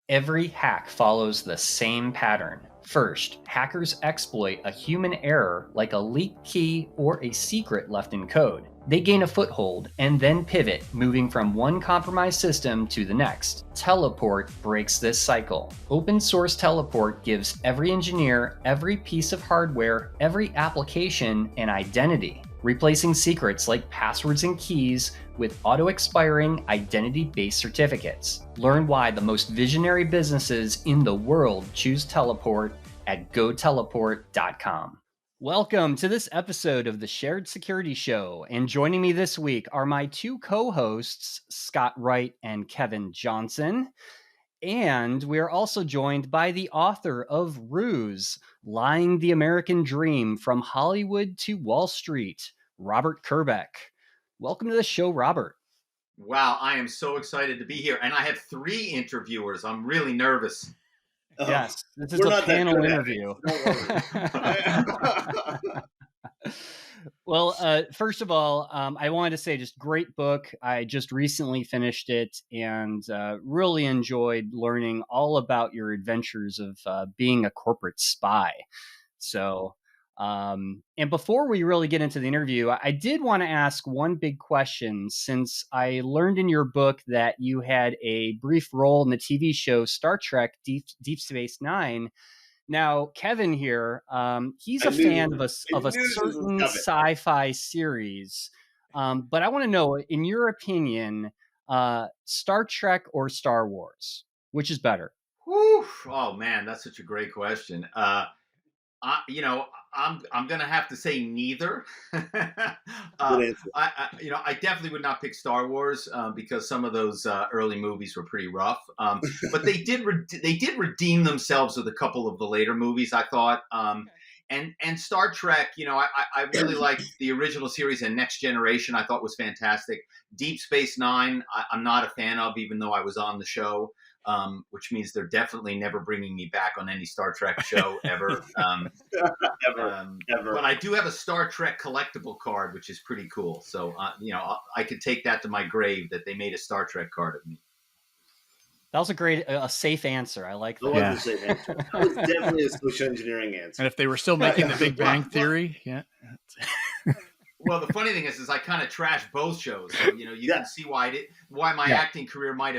Every hack follows the same pattern. First, hackers exploit a human error like a leaked key or a secret left in code. They gain a foothold and then pivot, moving from one compromised system to the next. Teleport breaks this cycle. Open source Teleport gives every engineer, every piece of hardware, every application an identity, replacing secrets like passwords and keys with auto-expiring identity-based certificates. Learn why the most visionary businesses in the world choose Teleport at goteleport.com. Welcome to this episode of the Shared Security Show, and joining me this week are my two co-hosts, Scott Wright and Kevin Johnson. And we are also joined by the author of RUSE, Lying the American Dream from Hollywood to Wall Street, Robert Kerbeck. Welcome to the show, Robert. Wow, I am so excited to be here. And I have 3 interviewers. I'm really nervous. Yes, this is a panel interview. Well, first of all, I wanted to say just great book. I just recently finished it and really enjoyed learning all about your adventures of being a corporate spy. So, and before we really get into the interview, I did want to ask one big question, since I learned in your book that you had a brief role in the TV show Star Trek Deep Space Nine. Now, Kevin here, he's a fan of a certain sci-fi series. But I want to know, in your opinion, Star Trek or Star Wars, which is better? Whew. Oh man, that's such a great question. I'm going to have to say neither. I definitely would not pick Star Wars because some of those early movies were pretty rough. But they did redeem themselves with a couple of the later movies, I thought. And Star Trek, I really liked the original series and Next Generation. I thought was fantastic. Deep Space Nine, I'm not a fan of, even though I was on the show. Which means they're definitely never bringing me back on any Star Trek show ever. Ever. But I do have a Star Trek collectible card, which is pretty cool. So, I could take that to my grave that they made a Star Trek card of me. That was a safe answer. I like that. That was a safe answer. That was definitely a social engineering answer. And if they were still making the Big Bang Theory, yeah. Well, the funny thing is I kind of trashed both shows, so you can see why my acting career might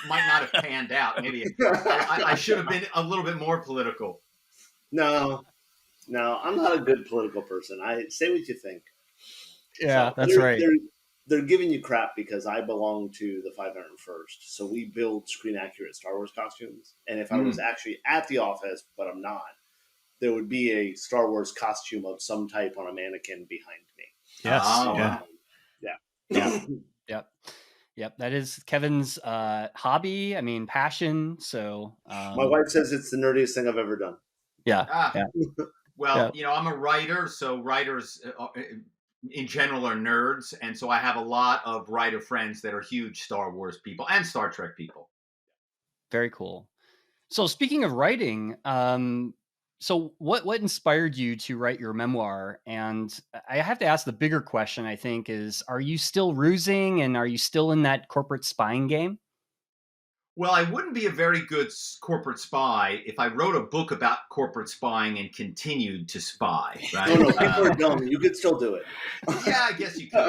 not have panned out. Maybe I should have been a little bit more political. No, I'm not a good political person. I say what you think. Yeah, so that's right. They're giving you crap because I belong to the 501st, so we build screen accurate Star Wars costumes. And if I was actually at the office, but I'm not, there would be a Star Wars costume of some type on a mannequin behind me. Yes. Yep. That is Kevin's hobby. I mean, passion. So my wife says it's the nerdiest thing I've ever done. Yeah. Well, I'm a writer, so writers in general are nerds, and so I have a lot of writer friends that are huge Star Wars people and Star Trek people. Very cool. So speaking of writing, so what inspired you to write your memoir? And I have to ask the bigger question, I think, is, are you still rusing, and are you still in that corporate spying game? Well, I wouldn't be a very good corporate spy if I wrote a book about corporate spying and continued to spy, right? No, people are dumb. You could still do it. Yeah, I guess you could.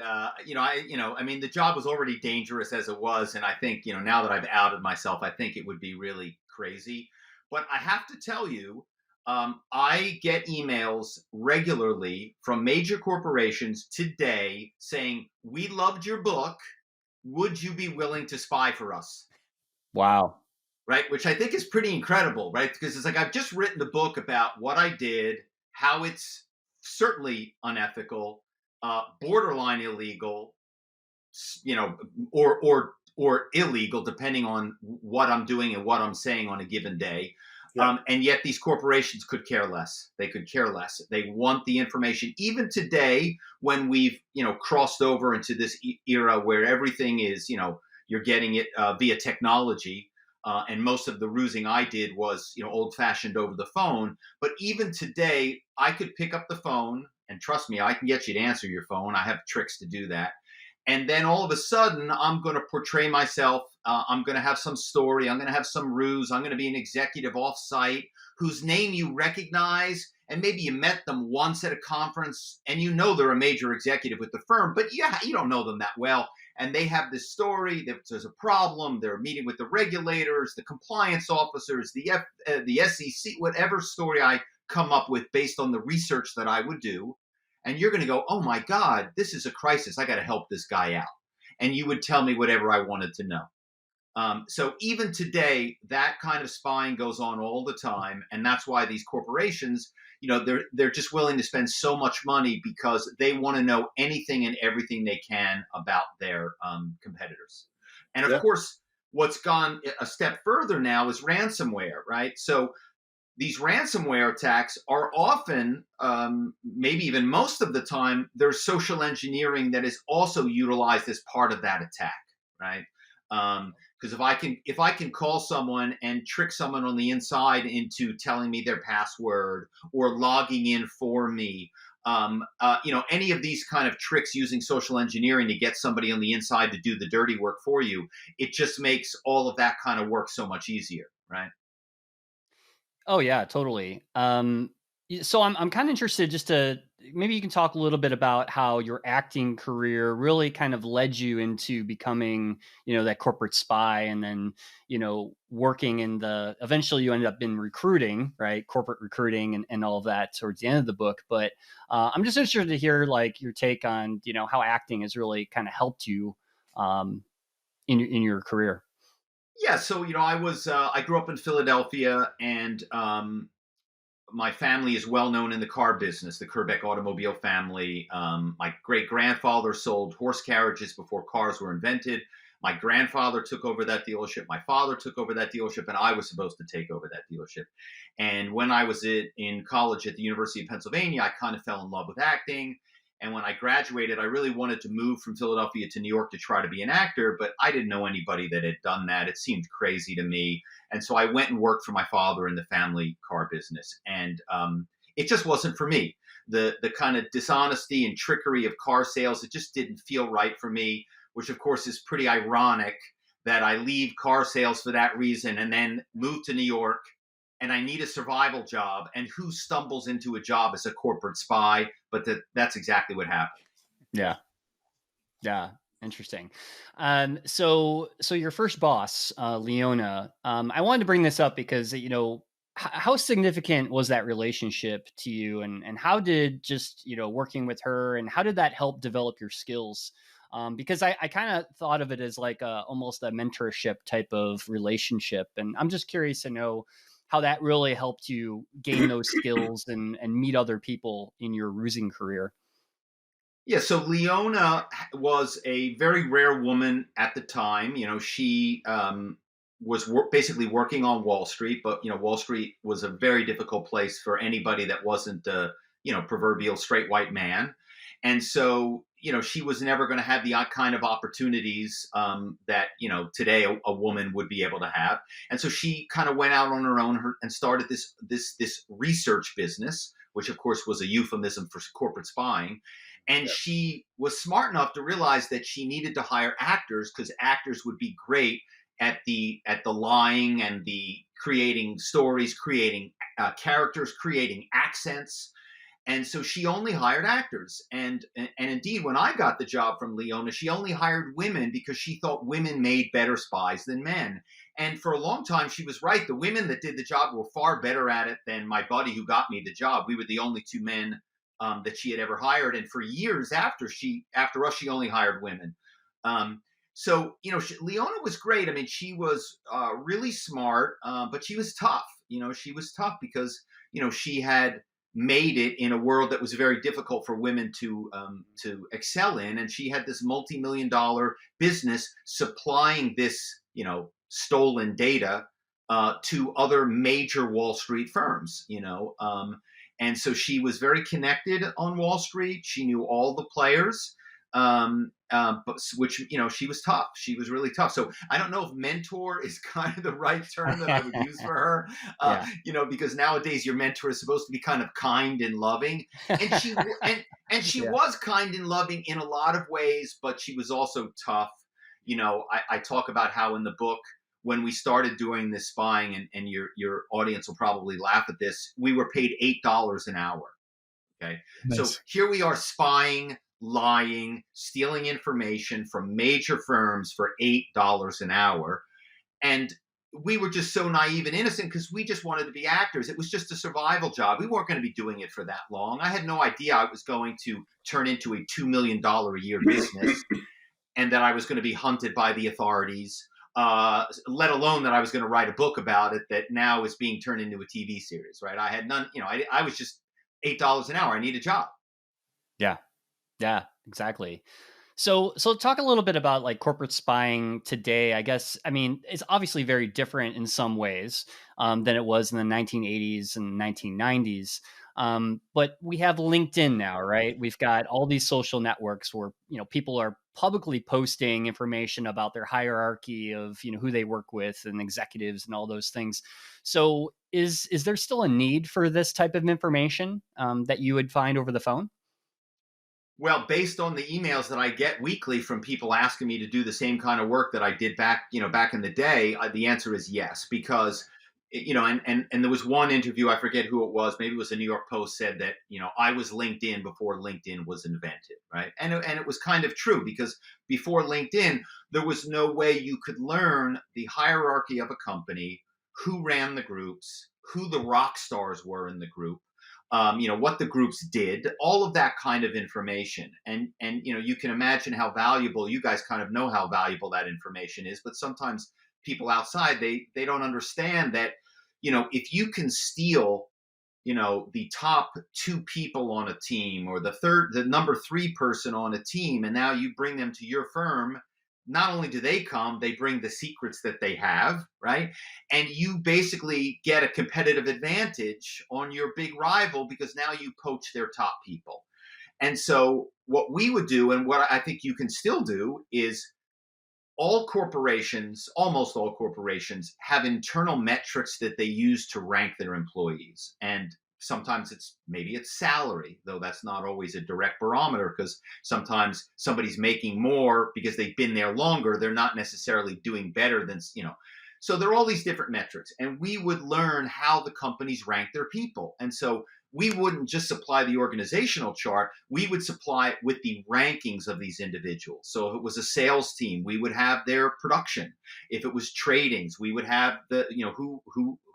I mean, the job was already dangerous as it was. And I think, now that I've outed myself, I think it would be really crazy. But I have to tell you, I get emails regularly from major corporations today saying, "We loved your book. Would you be willing to spy for us?" Wow. Right? Which I think is pretty incredible, right? Because it's like, I've just written a book about what I did, how it's certainly unethical, borderline illegal, or illegal, depending on what I'm doing and what I'm saying on a given day. Yeah. And yet these corporations could care less. They could care less. They want the information. Even today, when we've, crossed over into this era where everything is, you're getting it via technology. And most of the rusing I did was, old fashioned over the phone. But even today, I could pick up the phone, and trust me, I can get you to answer your phone. I have tricks to do that. And then all of a sudden, I'm going to portray myself. I'm going to have some story. I'm going to have some ruse. I'm going to be an executive offsite whose name you recognize. And maybe you met them once at a conference and you know they're a major executive with the firm, but yeah, you don't know them that well. And they have this story that there's a problem. They're meeting with the regulators, the compliance officers, the SEC, whatever story I come up with based on the research that I would do. And you're going to go, oh my God, this is a crisis. I got to help this guy out. And you would tell me whatever I wanted to know. So even today, that kind of spying goes on all the time. And that's why these corporations, they're just willing to spend so much money because they want to know anything and everything they can about their competitors. And of course, what's gone a step further now is ransomware, right? So these ransomware attacks are often, maybe even most of the time, there's social engineering that is also utilized as part of that attack, right? Because if I can call someone and trick someone on the inside into telling me their password or logging in for me, any of these kind of tricks using social engineering to get somebody on the inside to do the dirty work for you, it just makes all of that kind of work so much easier, right? Oh yeah, totally. So I'm kind of interested just to maybe you can talk a little bit about how your acting career really kind of led you into becoming, that corporate spy, and then, working in eventually you ended up in recruiting, right? Corporate recruiting and all of that towards the end of the book. But I'm just interested to hear like your take on, how acting has really kind of helped you in your career. Yeah, so I grew up in Philadelphia, and my family is well known in the car business, the Kerbeck automobile family. My great grandfather sold horse carriages before cars were invented. My grandfather took over that dealership. My father took over that dealership, and I was supposed to take over that dealership. And when I was in college at the University of Pennsylvania, I kind of fell in love with acting. And when I graduated, I really wanted to move from Philadelphia to New York to try to be an actor, but I didn't know anybody that had done that. It seemed crazy to me. And so I went and worked for my father in the family car business. And it just wasn't for me. The kind of dishonesty and trickery of car sales, it just didn't feel right for me, which of course is pretty ironic that I leave car sales for that reason and then move to New York, and I need a survival job. And who stumbles into a job as a corporate spy? But that's exactly what happened. Yeah. Yeah. Interesting. So your first boss, Leona, I wanted to bring this up because, how significant was that relationship to you, and how did just, working with her, and how did that help develop your skills? Because I kind of thought of it as like almost a mentorship type of relationship. And I'm just curious to know how that really helped you gain those skills and meet other people in your rusing career. Yeah, so Leona was a very rare woman at the time. She was basically working on Wall Street, but Wall Street was a very difficult place for anybody that wasn't the proverbial straight white man, and so she was never going to have the kind of opportunities that today a woman would be able to have, and so she kind of went out on her own and started this research business, which of course was a euphemism for corporate spying. And she was smart enough to realize that she needed to hire actors because actors would be great at the lying and the creating stories, creating characters, creating accents. And so she only hired actors. And indeed, when I got the job from Leona, she only hired women because she thought women made better spies than men. And for a long time, she was right. The women that did the job were far better at it than my buddy who got me the job. We were the only two men that she had ever hired. And for years after us, she only hired women. Leona was great. I mean, she was really smart, but she was tough. She was tough because, she had made it in a world that was very difficult for women to excel in. And she had this multi-million-dollar business supplying this, stolen data to other major Wall Street firms, and so she was very connected on Wall Street. She knew all the players. But which, she was tough. She was really tough. So I don't know if mentor is kind of the right term that I would use for her. Yeah. Because nowadays your mentor is supposed to be kind of kind and loving, and she Yeah. was kind and loving in a lot of ways, but she was also tough. I talk about how in the book, when we started doing this spying, and your audience will probably laugh at this, we were paid $8 an hour. Okay. So Nice. here we are spying, lying, stealing information from major firms for $8 an hour. And we were just so naive and innocent because we just wanted to be actors. It was just a survival job. We weren't going to be doing it for that long. I had no idea I was going to turn into a $2 million a year business and that I was going to be hunted by the authorities, let alone that I was going to write a book about it that now is being turned into a TV series, right? I had none, I was just $8 an hour. I need a job. Yeah, exactly. So talk a little bit about like corporate spying today. I guess, I mean, it's obviously very different in some ways than it was in the 1980s and 1990s. But we have LinkedIn now, right? We've got all these social networks where, people are publicly posting information about their hierarchy of, who they work with and executives and all those things. So is there still a need for this type of information that you would find over the phone? Well, based on the emails that I get weekly from people asking me to do the same kind of work that I did back in the day, the answer is yes, because and there was one interview, I forget who it was, maybe it was the New York Post, said that I was LinkedIn before LinkedIn was invented, right? And it was kind of true, because before LinkedIn, there was no way you could learn the hierarchy of a company, who ran the groups, who the rock stars were in the group, what the groups did, all of that kind of information. And you can imagine how valuable, you guys kind of know how valuable that information is, but sometimes people outside, they don't understand that, if you can steal, the top two people on a team, or the number three person on a team, and now you bring them to your firm, not only do they come, they bring the secrets that they have, right? And you basically get a competitive advantage on your big rival, because now you poach their top people. And so what we would do, and what I think you can still do, is almost all corporations have internal metrics that they use to rank their employees. And sometimes maybe it's salary, though that's not always a direct barometer, because sometimes somebody's making more because they've been there longer. They're not necessarily doing better than. So there are all these different metrics, and we would learn how the companies rank their people. And so we wouldn't just supply the organizational chart, we would supply it with the rankings of these individuals. So if it was a sales team, we would have their production. If it was tradings, we would have the,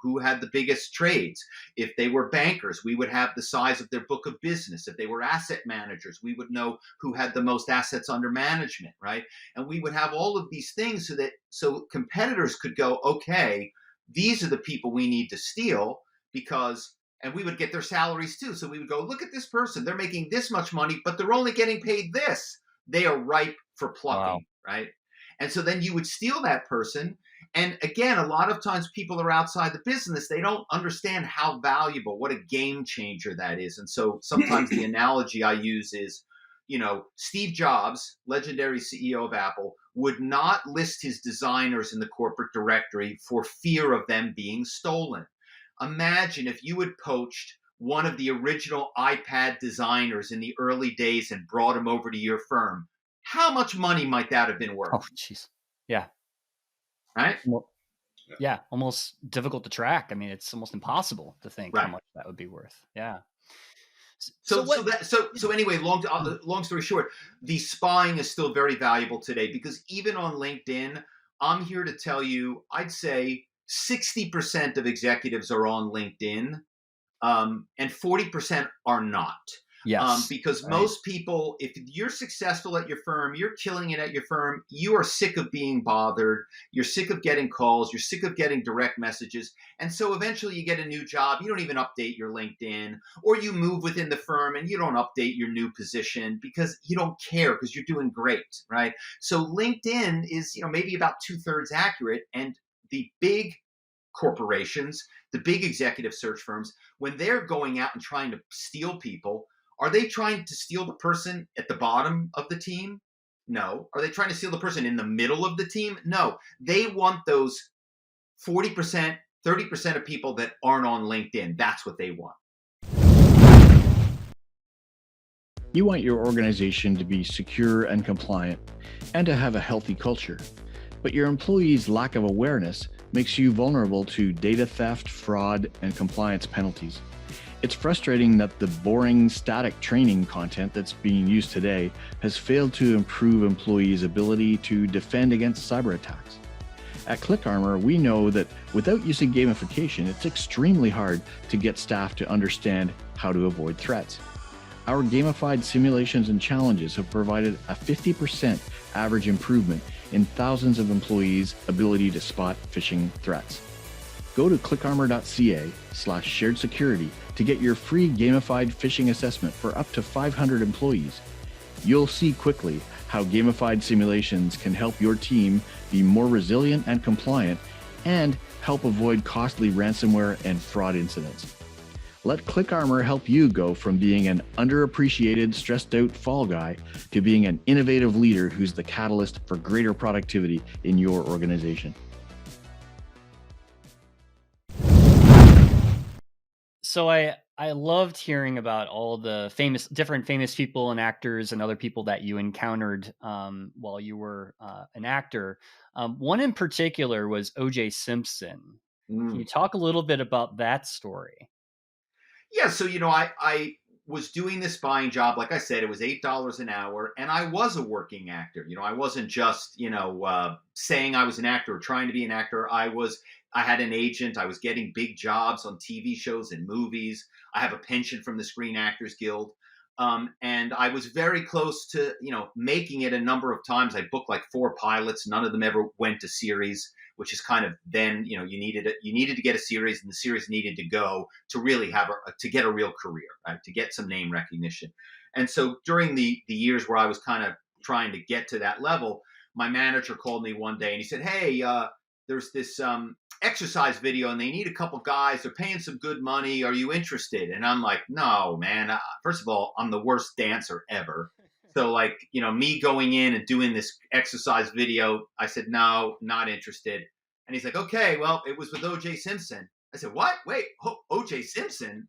who had the biggest trades. If they were bankers, we would have the size of their book of business. If they were asset managers, we would know who had the most assets under management, right? And we would have all of these things so competitors could go, okay, these are the people we need to steal, and we would get their salaries too. So we would go, look at this person. They're making this much money, but they're only getting paid this. They are ripe for plucking, right? And so then you would steal that person. And again, a lot of times people are outside the business. They don't understand how valuable, what a game changer that is. And so sometimes the analogy I use is, Steve Jobs, legendary CEO of Apple, would not list his designers in the corporate directory for fear of them being stolen. Imagine if you had poached one of the original iPad designers in the early days and brought him over to your firm. How much money might that have been worth? Oh, jeez. Yeah. Right? Well, yeah, almost difficult to track. I mean, it's almost impossible to think how much that would be worth. Yeah. So anyway, long story short, the spying is still very valuable today, because even on LinkedIn, I'm here to tell you, I'd say 60% of executives are on LinkedIn, and 40% are not. Yes. Because most people, if you're successful at your firm, you're killing it at your firm, you are sick of being bothered, you're sick of getting calls, you're sick of getting direct messages. And so eventually you get a new job, you don't even update your LinkedIn, or you move within the firm and you don't update your new position because you don't care, because you're doing great, right? So LinkedIn is, maybe about 2/3 accurate. And the big corporations, the big executive search firms, when they're going out and trying to steal people, Are they trying to steal the person at the bottom of the team? No. Are they trying to steal the person in the middle of the team? No. They want those 40%, 30% of people that aren't on LinkedIn. That's what they want. You want your organization to be secure and compliant and to have a healthy culture. But your employees' lack of awareness makes you vulnerable to data theft, fraud, and compliance penalties. It's frustrating that the boring, static training content that's being used today has failed to improve employees' ability to defend against cyber attacks. At ClickArmor, we know that without using gamification, it's extremely hard to get staff to understand how to avoid threats. Our gamified simulations and challenges have provided a 50% average improvement in thousands of employees' ability to spot phishing threats. Go to clickarmor.ca/shared security to get your free gamified phishing assessment for up to 500 employees. You'll see quickly how gamified simulations can help your team be more resilient and compliant and help avoid costly ransomware and fraud incidents. Let ClickArmor help you go from being an underappreciated, stressed out fall guy to being an innovative leader who's the catalyst for greater productivity in your organization. So I loved hearing about all the different famous people and actors and other people that you encountered while you were an actor. One in particular was OJ Simpson. Can you talk a little bit about that story? Yeah, so I was doing this buying job. Like I said, it was $8 an hour, and I was a working actor. I wasn't just saying I was an actor or trying to be an actor. I had an agent. I was getting big jobs on TV shows and movies. I have a pension from the Screen Actors Guild, and I was very close to making it a number of times. I booked like 4 pilots. None of them ever went to series, which is kind of then you needed to get a series, and the series needed to go to really to get a real career, right? To get some name recognition. And so during the years where I was kind of trying to get to that level, my manager called me one day and he said, "Hey, there's this exercise video and they need a couple guys. They're paying some good money. Are you interested?" And I'm like, "No, man. First of all, I'm the worst dancer ever." So me going in and doing this exercise video, I said, "No, not interested." And he's like, "Okay, well, it was with OJ Simpson." I said, "What? Wait, OJ Simpson?"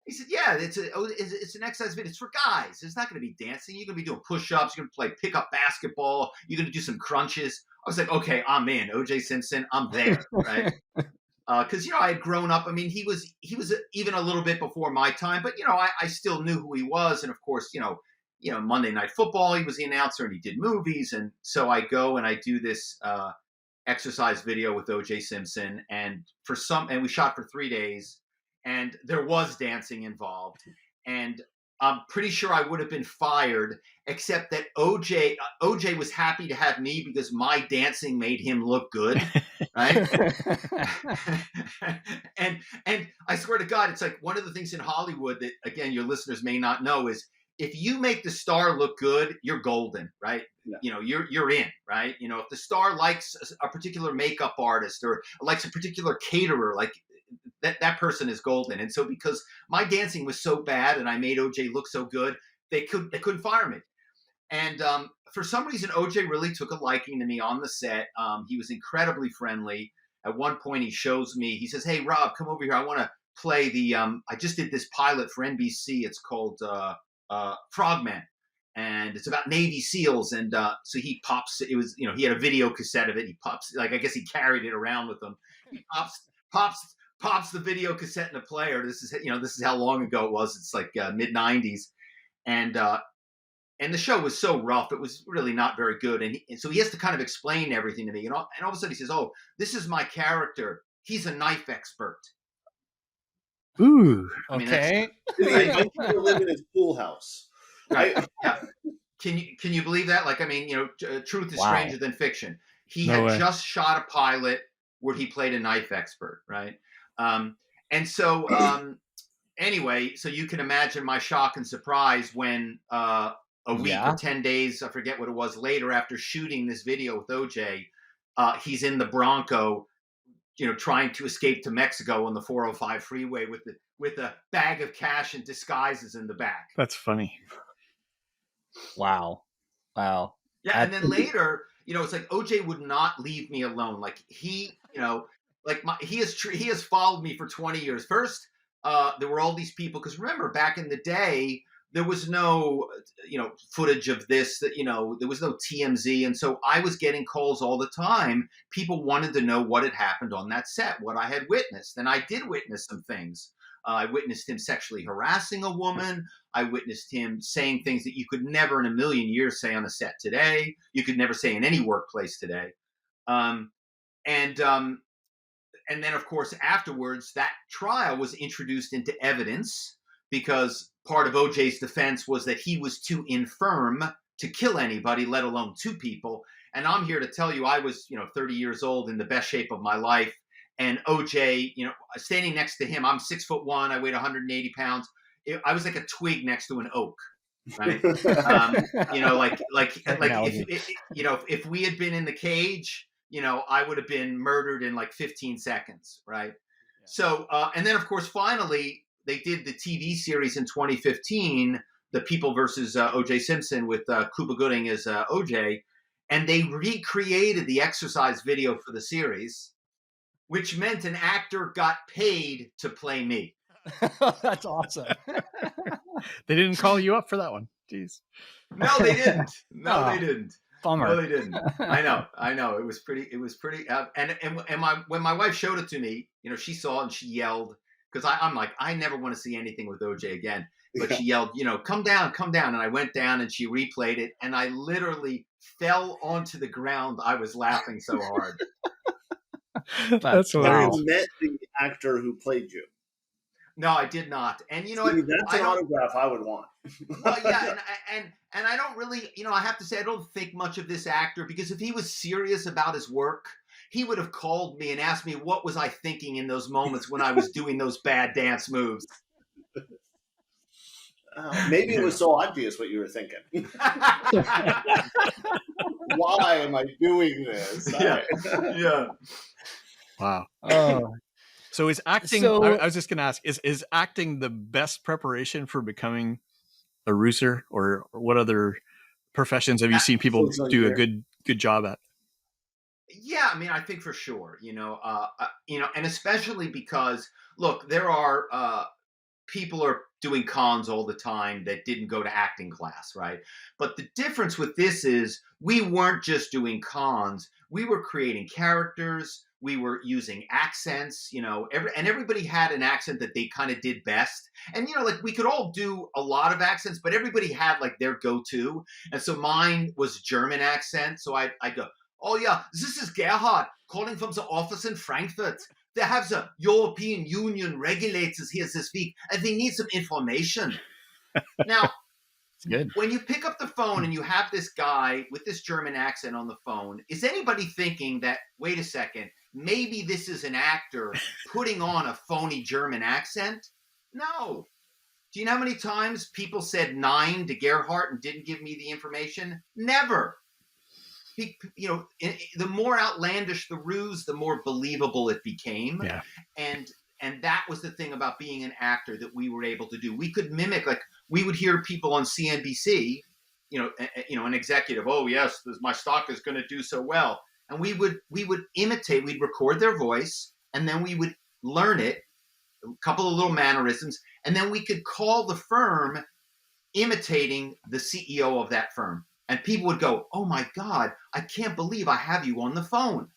He said, "Yeah, it's an exercise video. It's for guys. It's not going to be dancing. You're going to be doing push-ups. You're going to play pickup basketball. You're going to do some crunches." I was like, "Okay, I'm in. OJ Simpson, I'm there." Right. Because I had grown up. I mean, he was even a little bit before my time, but I still knew who he was. And of course, Monday Night Football, he was the announcer and he did movies. And so I go and I do this exercise video with OJ Simpson, and we shot for 3 days, and there was dancing involved, and I'm pretty sure I would have been fired, except that OJ was happy to have me because my dancing made him look good, right? and I swear to God, it's like one of the things in Hollywood that, again, your listeners may not know is if you make the star look good, you're golden, right? Yeah. You're in, right? If the star likes a particular makeup artist or likes a particular caterer, like that person is golden. And so because my dancing was so bad and I made OJ look so good, they couldn't fire me. And for some reason, OJ really took a liking to me on the set. He was incredibly friendly. At one point, he shows me, he says, "Hey, Rob, come over here. I want to play I just did this pilot for NBC. It's called Frogmen. And it's about Navy SEALs." And so he pops, it was, he had a video cassette of it. He pops, I guess he carried it around with him. He pops the video cassette in the player. This is how long ago it was. It's like mid 90s. And the show was so rough. It was really not very good. And so he has to kind of explain everything to me. And all of a sudden he says, "Oh, this is my character. He's a knife expert." Ooh. I mean, okay. He live in his pool house. Right. Yeah. Can you believe that? Like, I mean, truth is stranger than fiction. He had just shot a pilot where he played a knife expert, right? And so anyway, so you can imagine my shock and surprise when a week or 10 days, I forget what it was, later after shooting this video with OJ, he's in the Bronco, trying to escape to Mexico on the 405 freeway with with a bag of cash and disguises in the back. That's funny. Wow. Yeah, and then later, it's like OJ would not leave me alone. Like he, he has followed me for 20 years. First, there were all these people, because remember back in the day, there was no, footage of this. That there was no TMZ, and so I was getting calls all the time. People wanted to know what had happened on that set, what I had witnessed, and I did witness some things. I witnessed him sexually harassing a woman. I witnessed him saying things that you could never in a million years say on a set today. You could never say in any workplace today. And then, of course, afterwards, that trial was introduced into evidence because part of OJ's defense was that he was too infirm to kill anybody, let alone two people. And I'm here to tell you, I was, 30 years old in the best shape of my life. And OJ, standing next to him, I'm 6'1", I weighed 180 pounds. I was like a twig next to an oak, right? If we had been in the cage, I would have been murdered in like 15 seconds, right? Yeah. So, and then of course, finally, they did the TV series in 2015, The People versus OJ Simpson, with Cuba Gooding as OJ, and they recreated the exercise video for the series, which meant an actor got paid to play me. That's awesome. They didn't call you up for that one. Jeez. No, they didn't. They didn't. Bummer. No, they didn't. I know. It was pretty. When my wife showed it to me, she saw it and she yelled, because I'm like, I never want to see anything with OJ again. But she yelled, come down. And I went down and she replayed it, and I literally fell onto the ground. I was laughing so hard. That's hilarious. You met the actor who played you. No, I did not. And that's an autograph I would want. Well, yeah, and I don't really, I have to say, I don't think much of this actor, because if he was serious about his work, he would have called me and asked me what was I thinking in those moments when I was doing those bad dance moves. Maybe it was so obvious what you were thinking. Why am I doing this? Yeah. Wow. Oh. So is acting, I was just going to ask, is acting the best preparation for becoming a RUSER, or what other professions have you seen people do a good job at? Yeah, I think for sure, and especially because, look, there are people are doing cons all the time that didn't go to acting class, right? But the difference with this is we weren't just doing cons. We were creating characters. We were using accents, and everybody had an accent that they kind of did best. And, we could all do a lot of accents, but everybody had like their go-to. And so mine was German accent. So I go, oh yeah, this is Gerhard calling from the office in Frankfurt. They have the European Union regulators here this week, and they need some information. Now, good. When you pick up the phone and you have this guy with this German accent on the phone, is anybody thinking that, wait a second, maybe this is an actor putting on a phony German accent? No. Do you know how many times people said 9 to Gerhardt and didn't give me the information? Never. The more outlandish the ruse, the more believable it became. Yeah. And that was the thing about being an actor that we were able to do. We could mimic, like we would hear people on CNBC, an executive, oh yes, my stock is going to do so well. And we would imitate, we'd record their voice, and then we would learn it, a couple of little mannerisms, and then we could call the firm imitating the CEO of that firm. And people would go, oh my God, I can't believe I have you on the phone.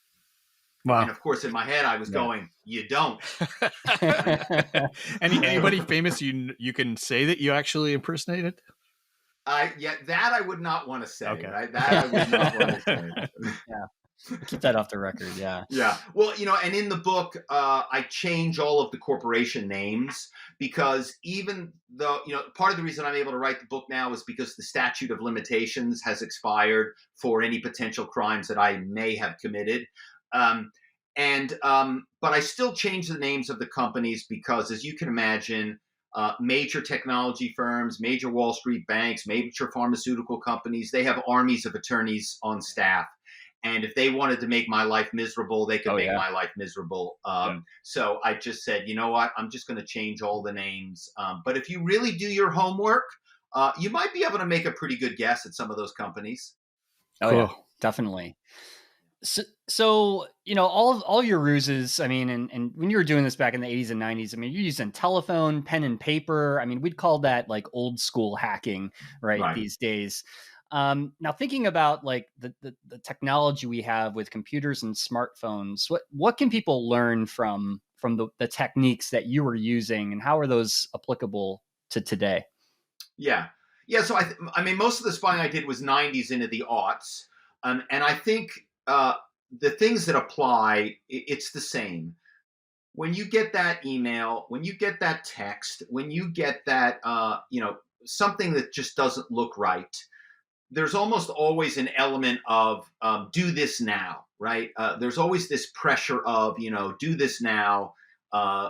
Wow. And of course, in my head, I was going, you don't. Anybody famous you can say that you actually impersonated? That I would not want to say. Okay. Right? That I would not want to say. Yeah. Keep that off the record. Yeah. Yeah. Well, and in the book, I change all of the corporation names because even though, part of the reason I'm able to write the book now is because the statute of limitations has expired for any potential crimes that I may have committed. But I still change the names of the companies because, as you can imagine, major technology firms, major Wall Street banks, major pharmaceutical companies, they have armies of attorneys on staff. And if they wanted to make my life miserable, they could Oh, make yeah. my life miserable. Yeah. So I just said, you know what? I'm just going to change all the names. But if you really do your homework, you might be able to make a pretty good guess at some of those companies. Oh, Cool. yeah, definitely. So all your ruses. I mean, and when you were doing this back in the 80s and 90s, I mean, you're using telephone, pen and paper. I mean, we'd call that like old school hacking, right? Right. These days. Now thinking about like the technology we have with computers and smartphones, what can people learn from the techniques that you were using, and how are those applicable to today? Yeah. Yeah. So I mean, most of the spying I did was 90s into the aughts. And I think the things that apply, it's the same. When you get that email, when you get that text, when you get that, something that just doesn't look right, there's almost always an element of do this now, right? There's always this pressure of, do this now.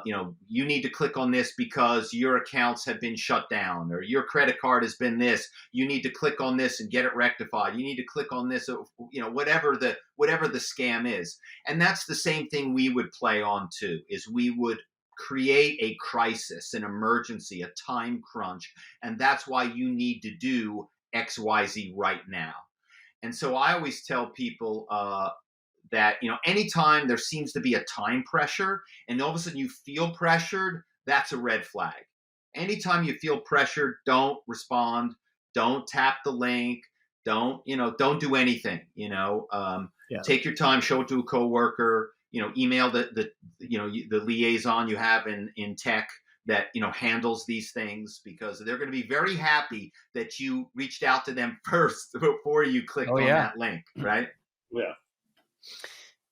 You need to click on this because your accounts have been shut down, or your credit card has been this. You need to click on this and get it rectified. You need to click on this, whatever the scam is. And that's the same thing we would play on too, is we would create a crisis, an emergency, a time crunch. And that's why you need to do XYZ right now. And so I always tell people that, anytime there seems to be a time pressure and all of a sudden you feel pressured, that's a red flag. Anytime you feel pressured, don't respond, don't tap the link, don't do anything, take your time, show it to a coworker, email the liaison you have in tech that handles these things, because they're going to be very happy that you reached out to them first before you clicked on that link, right? Yeah.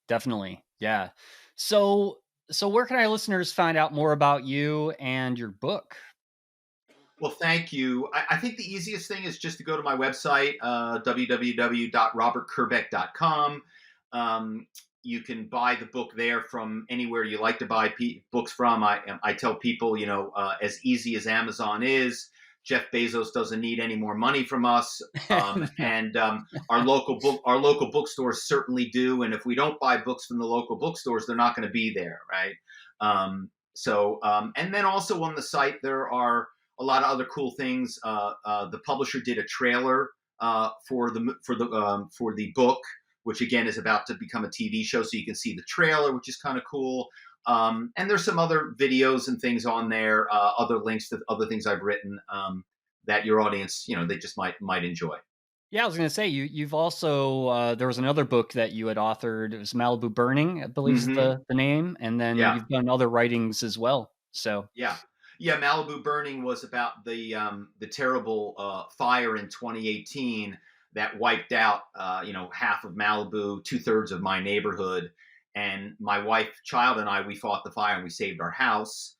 Definitely. Yeah. So where can our listeners find out more about you and your book? Well, thank you. I think the easiest thing is just to go to my website, www.robertkerbeck.com. You can buy the book there from anywhere you like to buy books from. I tell people, as easy as Amazon is, Jeff Bezos doesn't need any more money from us, and our local bookstores certainly do. And if we don't buy books from the local bookstores, they're not going to be there, right? And then also on the site there are a lot of other cool things. The publisher did a trailer for the book, which again is about to become a TV show, so you can see the trailer, which is kind of cool. And there's some other videos and things on there, other links to other things I've written that your audience, they just might enjoy. Yeah, I was going to say you've also there was another book that you had authored. It was Malibu Burning, I believe is the name, and then you've done other writings as well. So yeah, Malibu Burning was about the terrible fire in 2018 that wiped out half of Malibu, 2/3 of my neighborhood. And my wife, child, and I, we fought the fire and we saved our house.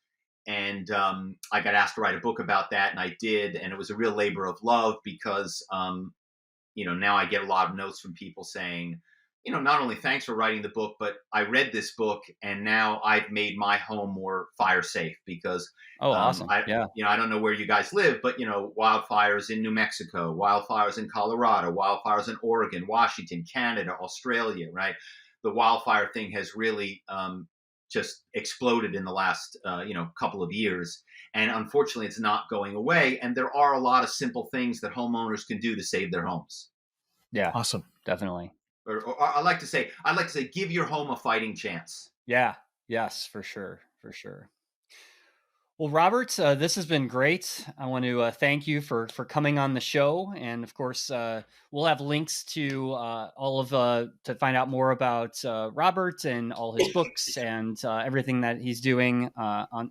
And I got asked to write a book about that, and I did. And it was a real labor of love because, now I get a lot of notes from people saying, not only thanks for writing the book, but I read this book and now I've made my home more fire safe because, awesome. I don't know where you guys live, but, wildfires in New Mexico, wildfires in Colorado, wildfires in Oregon, Washington, Canada, Australia, right? The wildfire thing has really just exploded in the last couple of years, and unfortunately, it's not going away. And there are a lot of simple things that homeowners can do to save their homes. Yeah, awesome, definitely. Or I like to say, give your home a fighting chance. Yeah. Yes, for sure. Well, Robert, this has been great. I want to thank you for coming on the show, and of course, we'll have links to all of to find out more about Robert and all his books and everything that he's doing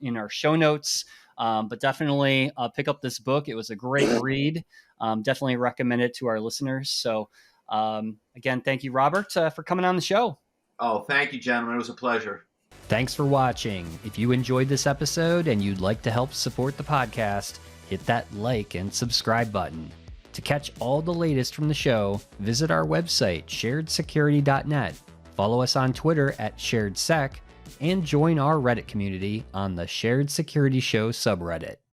in our show notes. But definitely pick up this book. It was a great read. Definitely recommend it to our listeners. So, again, thank you, Robert, for coming on the show. Oh, thank you, gentlemen. It was a pleasure. Thanks for watching. If you enjoyed this episode and you'd like to help support the podcast, hit that like and subscribe button. To catch all the latest from the show, visit our website, sharedsecurity.net. Follow us on Twitter at SharedSec, and join our Reddit community on the Shared Security Show subreddit.